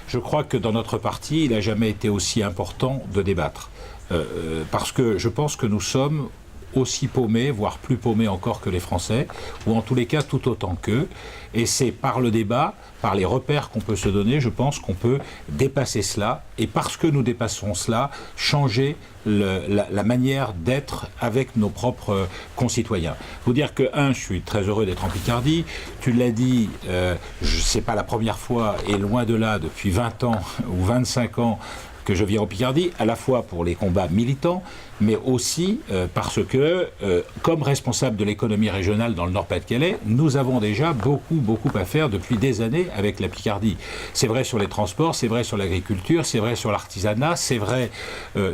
je crois que dans notre parti, il n'a jamais été aussi important de débattre. Parce que je pense que nous sommes aussi paumés, voire plus paumés encore que les Français, ou en tous les cas tout autant qu'eux. Et c'est par le débat, par les repères qu'on peut se donner, je pense qu'on peut dépasser cela. Et parce que nous dépassons cela, changer la manière d'être avec nos propres concitoyens. Faut dire que, je suis très heureux d'être en Picardie. Tu l'as dit, c'est pas la première fois, et loin de là, depuis 20 ans ou 25 ans, que je viens en Picardie, à la fois pour les combats militants, mais aussi parce que, comme responsable de l'économie régionale dans le Nord-Pas-de-Calais, nous avons déjà beaucoup à faire depuis des années avec la Picardie. C'est vrai sur les transports, c'est vrai sur l'agriculture, c'est vrai sur l'artisanat, c'est vrai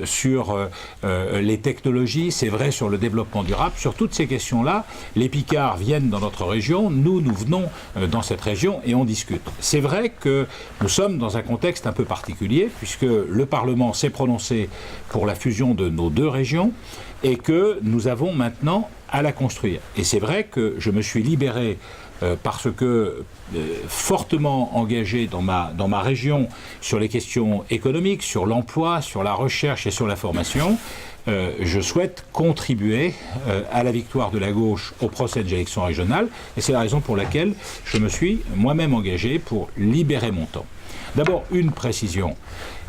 sur les technologies, c'est vrai sur le développement durable. Sur toutes ces questions-là, les Picards viennent dans notre région, nous venons dans cette région et on discute. C'est vrai que nous sommes dans un contexte un peu particulier, puisque le Parlement s'est prononcé pour la fusion de nos deux régions et que nous avons maintenant à la construire. Et c'est vrai que je me suis libéré parce que fortement engagé dans ma région sur les questions économiques, sur l'emploi, sur la recherche et sur la formation, je souhaite contribuer à la victoire de la gauche aux prochaines élections régionales et c'est la raison pour laquelle je me suis moi-même engagé pour libérer mon temps. D'abord, une précision.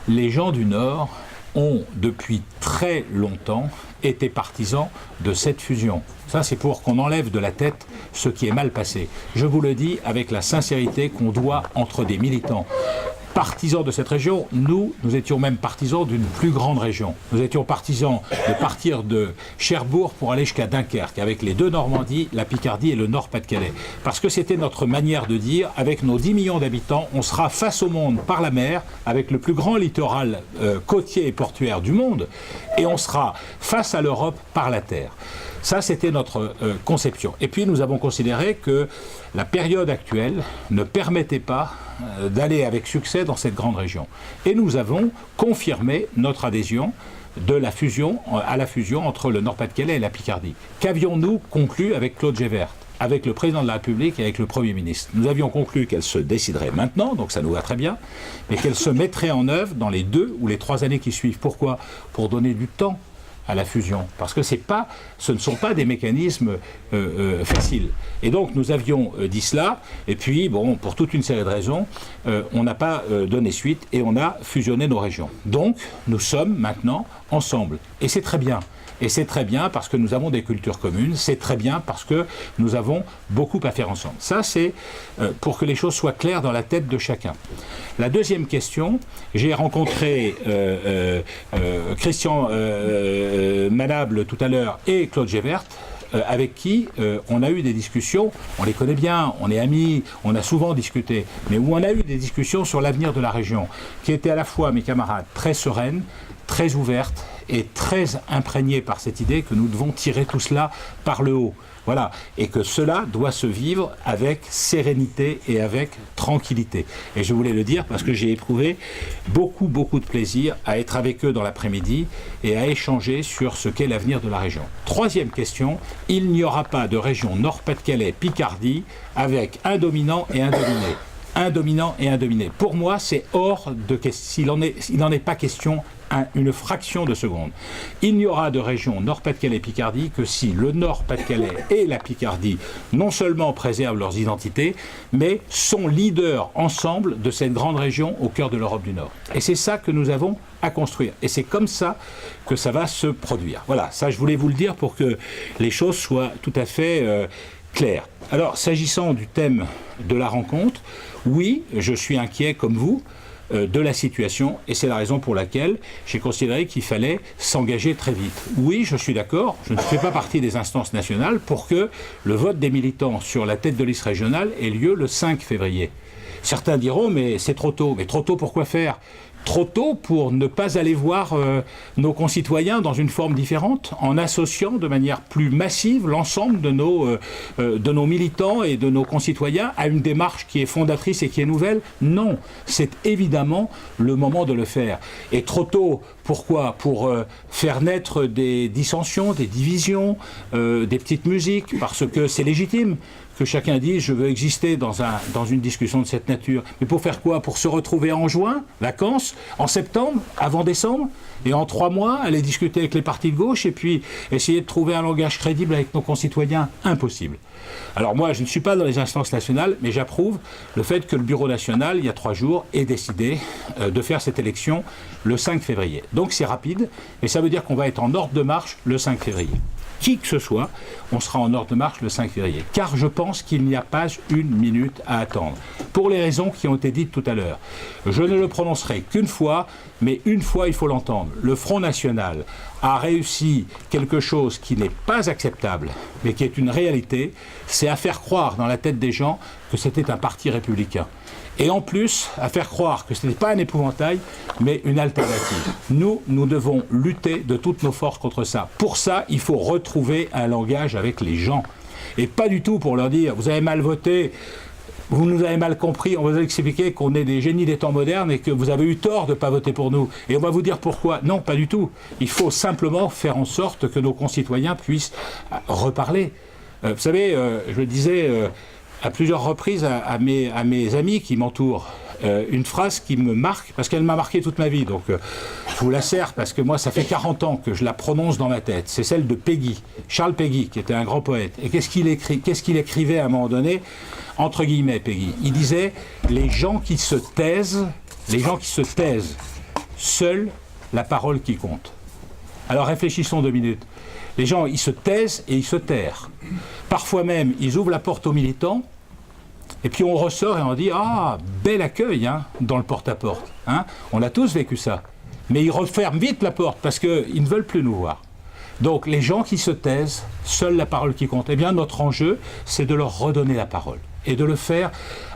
Les gens du Nord ont, depuis très longtemps, été partisans de cette fusion. Ça, c'est pour qu'on enlève de la tête ce qui est mal passé. Je vous le dis avec la sincérité qu'on doit entre des militants. Partisans de cette région, nous étions même partisans d'une plus grande région. Nous étions partisans de partir de Cherbourg pour aller jusqu'à Dunkerque, avec les deux Normandies, la Picardie et le Nord-Pas-de-Calais. Parce que c'était notre manière de dire, avec nos 10 millions d'habitants, on sera face au monde par la mer, avec le plus grand littoral côtier et portuaire du monde, et on sera face à l'Europe par la terre. Ça, c'était notre conception. Et puis, nous avons considéré que la période actuelle ne permettait pas d'aller avec succès dans cette grande région. Et nous avons confirmé notre adhésion à la fusion entre le Nord-Pas-de-Calais et la Picardie. Qu'avions-nous conclu avec Claude Gévert, avec le président de la République et avec le Premier ministre? Nous avions conclu qu'elle se déciderait maintenant, donc ça nous va très bien, mais qu'elle se mettrait en œuvre dans les 2 ou les 3 années qui suivent. Pourquoi? Pour donner du temps à la fusion, parce que ce ne sont pas des mécanismes faciles. Et donc nous avions dit cela, et puis bon, pour toute une série de raisons, on n'a pas donné suite et on a fusionné nos régions. Donc nous sommes maintenant ensemble, et c'est très bien. Et c'est très bien parce que nous avons des cultures communes, c'est très bien parce que nous avons beaucoup à faire ensemble. Ça, c'est pour que les choses soient claires dans la tête de chacun. La deuxième question, j'ai rencontré Christian Manable tout à l'heure et Claude Gévert, avec qui on a eu des discussions, on les connaît bien, on est amis, on a souvent discuté, mais où on a eu des discussions sur l'avenir de la région, qui étaient à la fois, mes camarades, très sereines, très ouvertes et très imprégnées par cette idée que nous devons tirer tout cela par le haut. Voilà, et que cela doit se vivre avec sérénité et avec tranquillité. Et je voulais le dire parce que j'ai éprouvé beaucoup de plaisir à être avec eux dans l'après-midi et à échanger sur ce qu'est l'avenir de la région. Troisième question, il n'y aura pas de région Nord-Pas-de-Calais-Picardie avec un dominant et un dominé. Un dominant et un dominé. Pour moi, c'est hors de question. Il n'en est pas question une fraction de seconde. Il n'y aura de région Nord-Pas-de-Calais-Picardie que si le Nord-Pas-de-Calais et la Picardie non seulement préservent leurs identités, mais sont leaders ensemble de cette grande région au cœur de l'Europe du Nord. Et c'est ça que nous avons à construire. Et c'est comme ça que ça va se produire. Voilà, ça je voulais vous le dire pour que les choses soient tout à fait claires. Alors, s'agissant du thème de la rencontre, oui, je suis inquiet comme vous de la situation et c'est la raison pour laquelle j'ai considéré qu'il fallait s'engager très vite. Oui, je suis d'accord, je ne fais pas partie des instances nationales pour que le vote des militants sur la tête de liste régionale ait lieu le 5 février. Certains diront, mais c'est trop tôt. Mais trop tôt pour quoi faire ? Trop tôt pour ne pas aller voir nos concitoyens dans une forme différente, en associant de manière plus massive l'ensemble de nos militants et de nos concitoyens à une démarche qui est fondatrice et qui est nouvelle. Non, c'est évidemment le moment de le faire. Et trop tôt, pourquoi ? Pour faire naître des dissensions, des divisions, des petites musiques, parce que c'est légitime. que chacun dise je veux exister dans une discussion de cette nature. Mais pour faire quoi? Pour se retrouver en juin, vacances, en septembre, avant décembre, et en 3 mois, aller discuter avec les partis de gauche et puis essayer de trouver un langage crédible avec nos concitoyens? Impossible. Alors moi, je ne suis pas dans les instances nationales, mais j'approuve le fait que le Bureau national, il y a 3 jours, ait décidé de faire cette élection le 5 février. Donc c'est rapide, et ça veut dire qu'on va être en ordre de marche le 5 février. Qui que ce soit, on sera en ordre de marche le 5 février. Car je pense qu'il n'y a pas une minute à attendre. Pour les raisons qui ont été dites tout à l'heure. Je ne le prononcerai qu'une fois, mais une fois il faut l'entendre. Le Front National a réussi quelque chose qui n'est pas acceptable, mais qui est une réalité, c'est à faire croire dans la tête des gens que c'était un parti républicain. Et en plus, à faire croire que ce n'est pas un épouvantail, mais une alternative. Nous devons lutter de toutes nos forces contre ça. Pour ça, il faut retrouver un langage avec les gens. Et pas du tout pour leur dire, vous avez mal voté, vous nous avez mal compris, on va vous expliquer qu'on est des génies des temps modernes et que vous avez eu tort de ne pas voter pour nous. Et on va vous dire pourquoi. Non, pas du tout. Il faut simplement faire en sorte que nos concitoyens puissent reparler. Vous savez, je le disais à plusieurs reprises à mes amis qui m'entourent, une phrase qui me marque, parce qu'elle m'a marqué toute ma vie, donc je vous la sers, parce que moi ça fait 40 ans que je la prononce dans ma tête, c'est celle de Péguy, Charles Péguy, qui était un grand poète. Et qu'est-ce qu'il écrivait à un moment donné, entre guillemets, Péguy? Il disait, les gens qui se taisent, seule la parole qui compte. Alors réfléchissons 2 minutes. Les gens, ils se taisent et ils se terrent. Parfois même, ils ouvrent la porte aux militants, et puis on ressort et on dit « Ah, bel accueil hein, dans le porte-à-porte. Hein. On a tous vécu ça. » Mais ils referment vite la porte parce qu'ils ne veulent plus nous voir. Donc les gens qui se taisent, seule la parole qui compte. Eh bien notre enjeu, c'est de leur redonner la parole. Et de le faire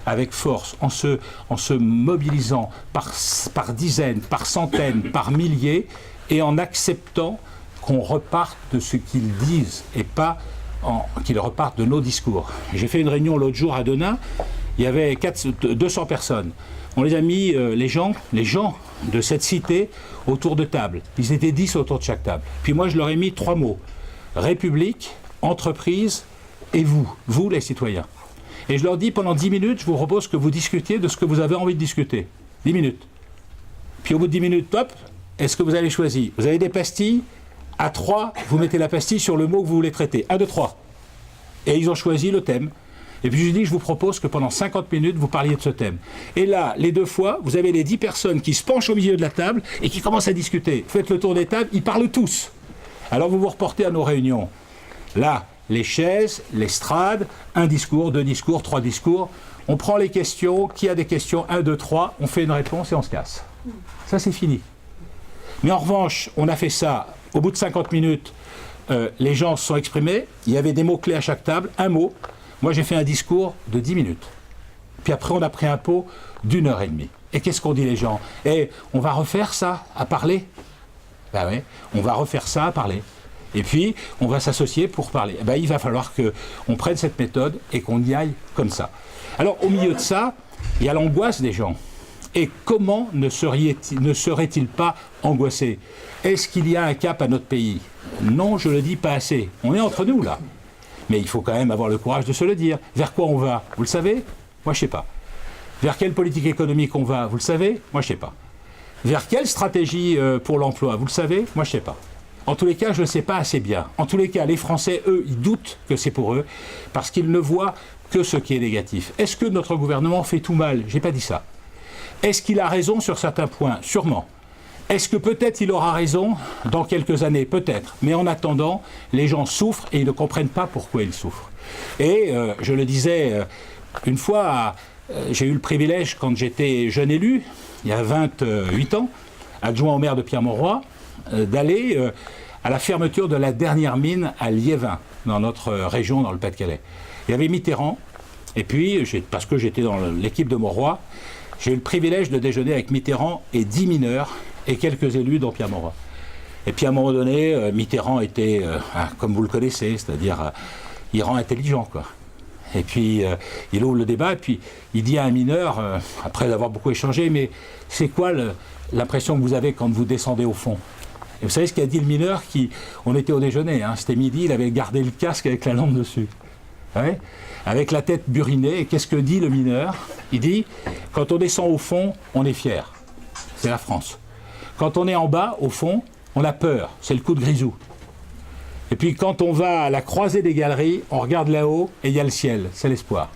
avec force, en se mobilisant par dizaines, par centaines, par milliers, et en acceptant qu'on reparte de ce qu'ils disent et pas qu'ils repartent de nos discours. J'ai fait une réunion l'autre jour à Denain, il y avait 200 personnes. On les a mis, les gens de cette cité, autour de table. Ils étaient 10 autour de chaque table. Puis moi, je leur ai mis 3 mots. République, entreprise et vous les citoyens. Et je leur dis, pendant 10 minutes, je vous propose que vous discutiez de ce que vous avez envie de discuter. 10 minutes. Puis au bout de 10 minutes, top, est-ce que vous avez choisi? Vous avez des pastilles? À 3, vous mettez la pastille sur le mot que vous voulez traiter. 1, 2, 3. Et ils ont choisi le thème. Et puis je dis, je vous propose que pendant 50 minutes, vous parliez de ce thème. Et là, les 2 fois, vous avez les 10 personnes qui se penchent au milieu de la table et qui commencent à discuter. Faites le tour des tables, ils parlent tous. Alors vous vous reportez à nos réunions. Là, les chaises, l'estrade, 1 discours, 2 discours, 3 discours. On prend les questions. Qui a des questions? 1, 2, 3. On fait une réponse et on se casse. Ça, c'est fini. Mais en revanche, on a fait ça. Au bout de 50 minutes, les gens se sont exprimés. Il y avait des mots-clés à chaque table. 1 mot. Moi, j'ai fait un discours de 10 minutes. Puis après, on a pris un pot d'1h30. Et qu'est-ce qu'on dit les gens? Eh, on va refaire ça à parler? Ben oui, on va refaire ça à parler. Et puis, on va s'associer pour parler. Ben, il va falloir qu'on prenne cette méthode et qu'on y aille comme ça. Alors, au milieu de ça, il y a l'angoisse des gens. Et comment ne serait-il pas angoissé? Est-ce qu'il y a un cap à notre pays? Non, je le dis pas assez. On est entre nous, là. Mais il faut quand même avoir le courage de se le dire. Vers quoi on va? Vous le savez? Moi, je sais pas. Vers quelle politique économique on va? Vous le savez? Moi, je sais pas. Vers quelle stratégie pour l'emploi? Vous le savez? Moi, je sais pas. En tous les cas, je ne le sais pas assez bien. En tous les cas, les Français, eux, ils doutent que c'est pour eux, parce qu'ils ne voient que ce qui est négatif. Est-ce que notre gouvernement fait tout mal? J'ai pas dit ça. Est-ce qu'il a raison sur certains points? Sûrement. Est-ce que peut-être il aura raison dans quelques années? Peut-être. Mais en attendant, les gens souffrent et ils ne comprennent pas pourquoi ils souffrent. Et je le disais une fois, j'ai eu le privilège, quand j'étais jeune élu, il y a 28 ans, adjoint au maire de Pierre-Mauroy, d'aller à la fermeture de la dernière mine à Liévin, dans notre région, dans le Pas-de-Calais. Il y avait Mitterrand, et puis, parce que j'étais dans l'équipe de Mauroy, j'ai eu le privilège de déjeuner avec Mitterrand et 10 mineurs et quelques élus dans Pierre-Mauroy. Et puis à un moment donné, Mitterrand était, comme vous le connaissez, c'est-à-dire, il rend intelligent, quoi. Et puis il ouvre le débat, et puis il dit à un mineur, après avoir beaucoup échangé, mais c'est quoi l'impression que vous avez quand vous descendez au fond? Et vous savez ce qu'a dit le mineur on était au déjeuner, hein, c'était midi, il avait gardé le casque avec la lampe dessus. Ouais, avec la tête burinée. Et qu'est-ce que dit le mineur? Il dit, quand on descend au fond, on est fier. C'est la France. Quand on est en bas, au fond, on a peur. C'est le coup de grisou. Et puis quand on va à la croisée des galeries, on regarde là-haut et il y a le ciel. C'est l'espoir.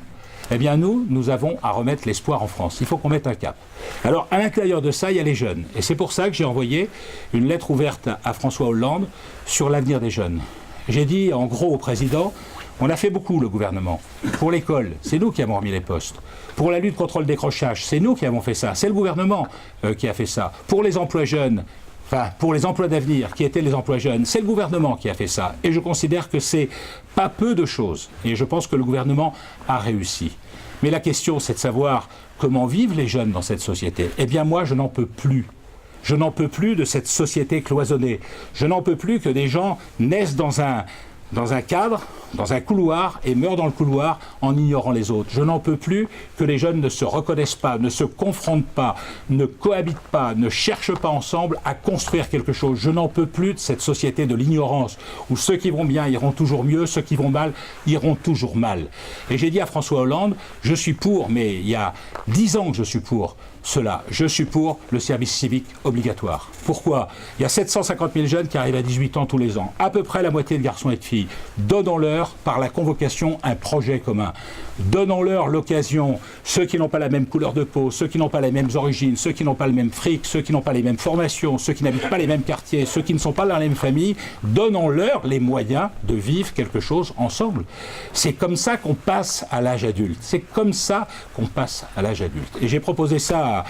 Eh bien nous avons à remettre l'espoir en France. Il faut qu'on mette un cap. Alors à l'intérieur de ça, il y a les jeunes. Et c'est pour ça que j'ai envoyé une lettre ouverte à François Hollande sur l'avenir des jeunes. J'ai dit en gros au président, on a fait beaucoup le gouvernement. Pour l'école, c'est nous qui avons remis les postes. Pour la lutte contre le décrochage, c'est nous qui avons fait ça. C'est le gouvernement qui a fait ça. Pour les emplois jeunes, enfin, pour les emplois d'avenir, qui étaient les emplois jeunes, c'est le gouvernement qui a fait ça. Et je considère que c'est pas peu de choses. Et je pense que le gouvernement a réussi. Mais la question, c'est de savoir comment vivent les jeunes dans cette société. Eh bien, moi, je n'en peux plus. Je n'en peux plus de cette société cloisonnée. Je n'en peux plus que des gens naissent dans un cadre, dans un couloir, et meurent dans le couloir en ignorant les autres. Je n'en peux plus que les jeunes ne se reconnaissent pas, ne se confrontent pas, ne cohabitent pas, ne cherchent pas ensemble à construire quelque chose. Je n'en peux plus de cette société de l'ignorance, où ceux qui vont bien iront toujours mieux, ceux qui vont mal iront toujours mal. Et j'ai dit à François Hollande, je suis pour, mais il y a 10 ans que je suis pour cela. Je suis pour le service civique obligatoire. Pourquoi? Il y a 750 000 jeunes qui arrivent à 18 ans tous les ans, à peu près la moitié de garçons et de filles. Donnons-leur, par la convocation, un projet commun. Donnons-leur l'occasion, ceux qui n'ont pas la même couleur de peau, ceux qui n'ont pas les mêmes origines, ceux qui n'ont pas le même fric, ceux qui n'ont pas les mêmes formations, ceux qui n'habitent pas les mêmes quartiers, ceux qui ne sont pas dans la même famille, donnons-leur les moyens de vivre quelque chose ensemble. C'est comme ça qu'on passe à l'âge adulte. C'est comme ça qu'on passe à l'âge adulte. Et j'ai proposé ça à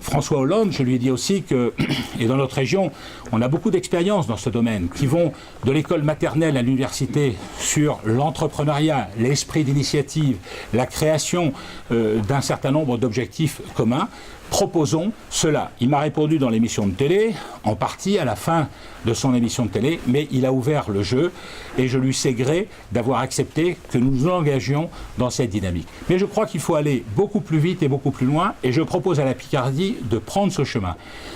François Hollande. Je lui ai dit aussi que, et dans notre région, on a beaucoup d'expériences dans ce domaine, qui vont de l'école maternelle à l'université sur l'entrepreneuriat, l'esprit d'initiative, la création d'un certain nombre d'objectifs communs. Proposons cela. Il m'a répondu dans l'émission de télé, en partie à la fin de son émission de télé, mais il a ouvert le jeu et je lui sais gré d'avoir accepté que nous nous engagions dans cette dynamique. Mais je crois qu'il faut aller beaucoup plus vite et beaucoup plus loin et je propose à la Picardie de prendre ce chemin.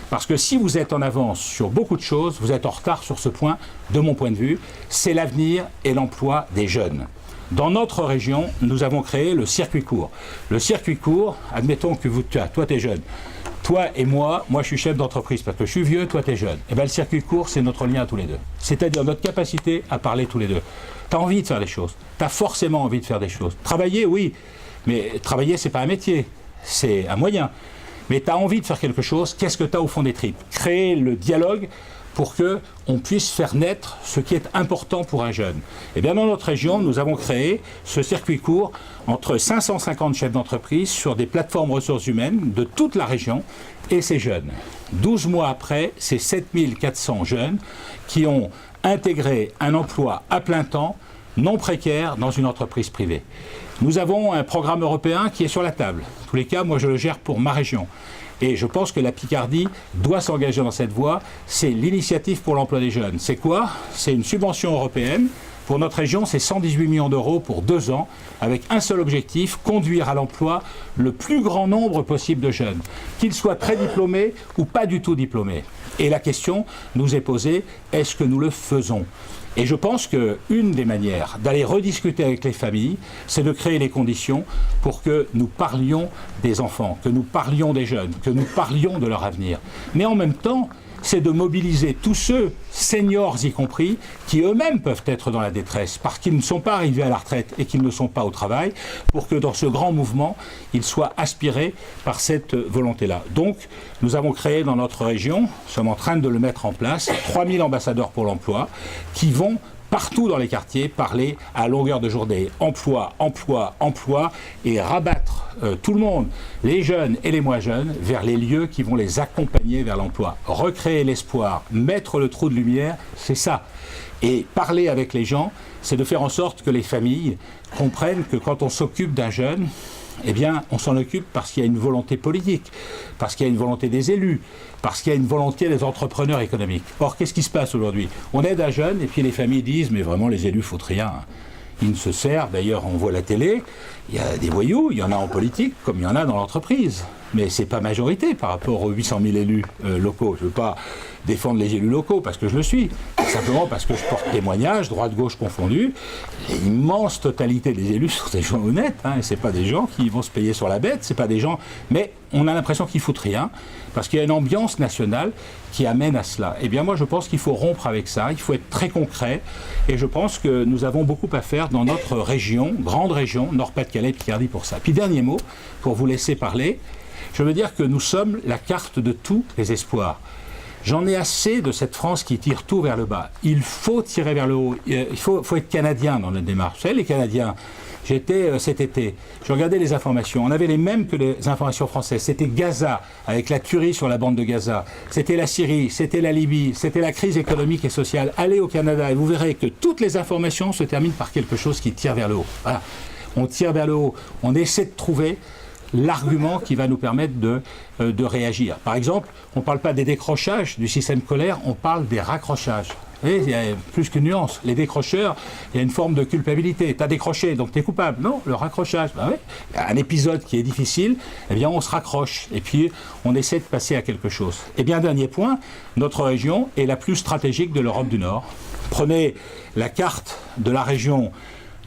Parce que si vous êtes en avance sur beaucoup de choses, vous êtes en retard sur ce point, de mon point de vue, c'est l'avenir et l'emploi des jeunes. Dans notre région, nous avons créé le circuit court. Le circuit court, admettons que toi tu es jeune, toi et moi je suis chef d'entreprise parce que je suis vieux, toi tu es jeune. Et bien le circuit court, c'est notre lien à tous les deux. C'est-à-dire notre capacité à parler tous les deux. Tu as envie de faire des choses, tu as forcément envie de faire des choses. Travailler, oui, mais travailler c'est pas un métier, c'est un moyen. Mais tu as envie de faire quelque chose, qu'est-ce que tu as au fond des tripes? Créer le dialogue pour qu'on puisse faire naître ce qui est important pour un jeune. Et bien dans notre région, nous avons créé ce circuit court entre 550 chefs d'entreprise sur des plateformes ressources humaines de toute la région et ces jeunes. 12 mois après, c'est 7400 jeunes qui ont intégré un emploi à plein temps, non précaire, dans une entreprise privée. Nous avons un programme européen qui est sur la table. En tous les cas, moi je le gère pour ma région. Et je pense que la Picardie doit s'engager dans cette voie. C'est l'initiative pour l'emploi des jeunes. C'est quoi? C'est une subvention européenne. Pour notre région, c'est 118 millions d'euros pour 2 ans, avec un seul objectif, conduire à l'emploi le plus grand nombre possible de jeunes, qu'ils soient très diplômés ou pas du tout diplômés. Et la question nous est posée, est-ce que nous le faisons ? Et je pense qu'une des manières d'aller rediscuter avec les familles, c'est de créer les conditions pour que nous parlions des enfants, que nous parlions des jeunes, que nous parlions de leur avenir. Mais en même temps, c'est de mobiliser tous ceux, seniors y compris, qui eux-mêmes peuvent être dans la détresse parce qu'ils ne sont pas arrivés à la retraite et qu'ils ne sont pas au travail, pour que dans ce grand mouvement, ils soient aspirés par cette volonté-là. Donc, nous avons créé dans notre région, nous sommes en train de le mettre en place, 3000 ambassadeurs pour l'emploi qui vont partout dans les quartiers, parler à longueur de journée. Emploi, emploi, emploi, et rabattre tout le monde, les jeunes et les moins jeunes, vers les lieux qui vont les accompagner vers l'emploi. Recréer l'espoir, mettre le trou de lumière, c'est ça. Et parler avec les gens, c'est de faire en sorte que les familles comprennent que quand on s'occupe d'un jeune, eh bien, on s'en occupe parce qu'il y a une volonté politique, parce qu'il y a une volonté des élus, parce qu'il y a une volonté des entrepreneurs économiques. Or, qu'est-ce qui se passe aujourd'hui? On aide un jeune et puis les familles disent « mais vraiment les élus foutent rien ». Ils ne se servent, d'ailleurs on voit la télé, Il y a des voyous, il y en a en politique comme il y en a dans l'entreprise. Mais ce n'est pas majorité par rapport aux 800 000 élus locaux. Je ne veux pas défendre les élus locaux parce que je le suis. Simplement parce que je porte témoignage, droite-gauche confondus. L'immense totalité des élus sont des gens honnêtes. Et ce n'est pas des gens qui vont se payer sur la bête. C'est pas des gens... Mais on a l'impression qu'ils foutent rien parce qu'il y a une ambiance nationale qui amène à cela. Eh bien moi je pense qu'il faut rompre avec ça. Il faut être très concret. Et je pense que nous avons beaucoup à faire dans notre région, grande région, Nord-Pas-de-Calais, Picardie pour ça. Puis dernier mot, pour vous laisser parler. Je veux dire que nous sommes la carte de tous les espoirs. J'en ai assez de cette France qui tire tout vers le bas. Il faut tirer vers le haut. Il faut être Canadien dans notre démarche. Vous savez, les Canadiens, j'étais cet été, je regardais les informations. On avait les mêmes que les informations françaises. C'était Gaza, avec la tuerie sur la bande de Gaza. C'était la Syrie, c'était la Libye, c'était la crise économique et sociale. Allez au Canada et vous verrez que toutes les informations se terminent par quelque chose qui tire vers le haut. Voilà. On tire vers le haut. On essaie de trouver l'argument qui va nous permettre de réagir. Par exemple, on ne parle pas des décrochages du système scolaire, on parle des raccrochages. Et il y a plus qu'une nuance. Les décrocheurs, il y a une forme de culpabilité. Tu as décroché, donc tu es coupable. Non, le raccrochage, ben oui. Un épisode qui est difficile, eh bien on se raccroche. Et puis on essaie de passer à quelque chose. Et bien dernier point, notre région est la plus stratégique de l'Europe du Nord. Prenez la carte de la région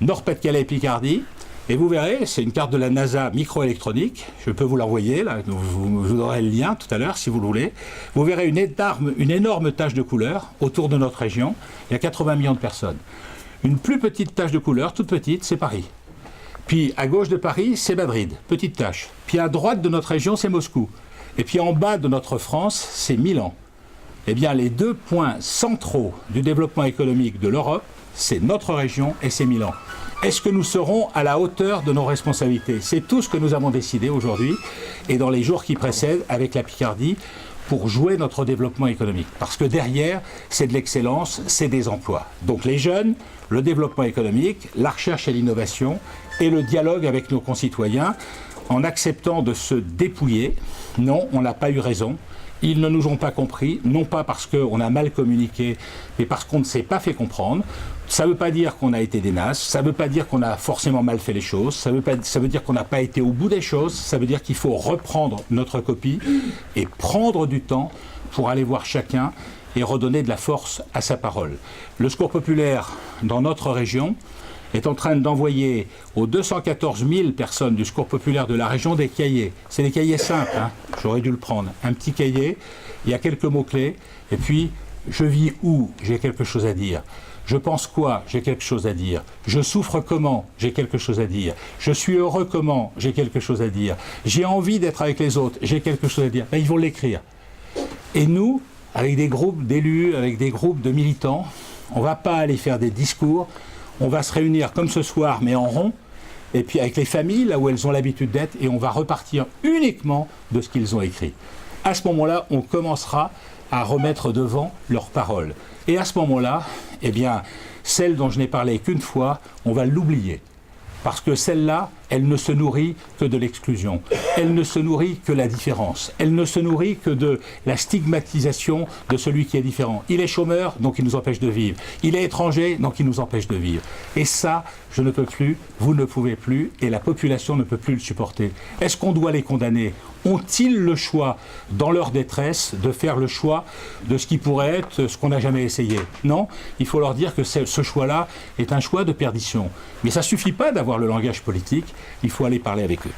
Nord-Pas-de-Calais-Picardie, et vous verrez, c'est une carte de la NASA microélectronique, je peux vous l'envoyer, là, je vous donnerai le lien tout à l'heure si vous le voulez. Vous verrez une énorme tache de couleur autour de notre région, il y a 80 millions de personnes. Une plus petite tache de couleur, toute petite, c'est Paris. Puis à gauche de Paris, c'est Madrid, petite tache. Puis à droite de notre région, c'est Moscou. Et puis en bas de notre France, c'est Milan. Eh bien, les deux points centraux du développement économique de l'Europe, c'est notre région et c'est Milan. Est-ce que nous serons à la hauteur de nos responsabilités? C'est tout ce que nous avons décidé aujourd'hui et dans les jours qui précèdent avec la Picardie pour jouer notre développement économique. Parce que derrière, c'est de l'excellence, c'est des emplois. Donc les jeunes, le développement économique, la recherche et l'innovation et le dialogue avec nos concitoyens en acceptant de se dépouiller. Non, on n'a pas eu raison. Ils ne nous ont pas compris, non pas parce qu'on a mal communiqué, mais parce qu'on ne s'est pas fait comprendre. Ça ne veut pas dire qu'on a été des nazes, ça ne veut pas dire qu'on a forcément mal fait les choses, ça veut dire qu'on n'a pas été au bout des choses, ça veut dire qu'il faut reprendre notre copie et prendre du temps pour aller voir chacun et redonner de la force à sa parole. Le Secours populaire dans notre région est en train d'envoyer aux 214 000 personnes du Secours populaire de la région des cahiers. C'est des cahiers simples, j'aurais dû le prendre. Un petit cahier, il y a quelques mots-clés, et puis je vis où? J'ai quelque chose à dire. Je pense quoi? J'ai quelque chose à dire. Je souffre comment? J'ai quelque chose à dire. Je suis heureux comment? J'ai quelque chose à dire. J'ai envie d'être avec les autres, j'ai quelque chose à dire. Là, ils vont l'écrire. Et nous, avec des groupes d'élus, avec des groupes de militants, on ne va pas aller faire des discours. On va se réunir comme ce soir, mais en rond, et puis avec les familles, là où elles ont l'habitude d'être, et on va repartir uniquement de ce qu'ils ont écrit. À ce moment-là, on commencera à remettre devant leurs paroles. Et à ce moment-là, eh bien, celle dont je n'ai parlé qu'une fois, on va l'oublier. Parce que celle-là, elle ne se nourrit que de l'exclusion. Elle ne se nourrit que de la différence. Elle ne se nourrit que de la stigmatisation de celui qui est différent. Il est chômeur, donc il nous empêche de vivre. Il est étranger, donc il nous empêche de vivre. Et ça, je ne peux plus, vous ne pouvez plus, et la population ne peut plus le supporter. Est-ce qu'on doit les condamner? Ont-ils le choix, dans leur détresse, de faire le choix de ce qui pourrait être ce qu'on n'a jamais essayé? Non, il faut leur dire que ce choix-là est un choix de perdition. Mais ça ne suffit pas d'avoir le langage politique, il faut aller parler avec eux.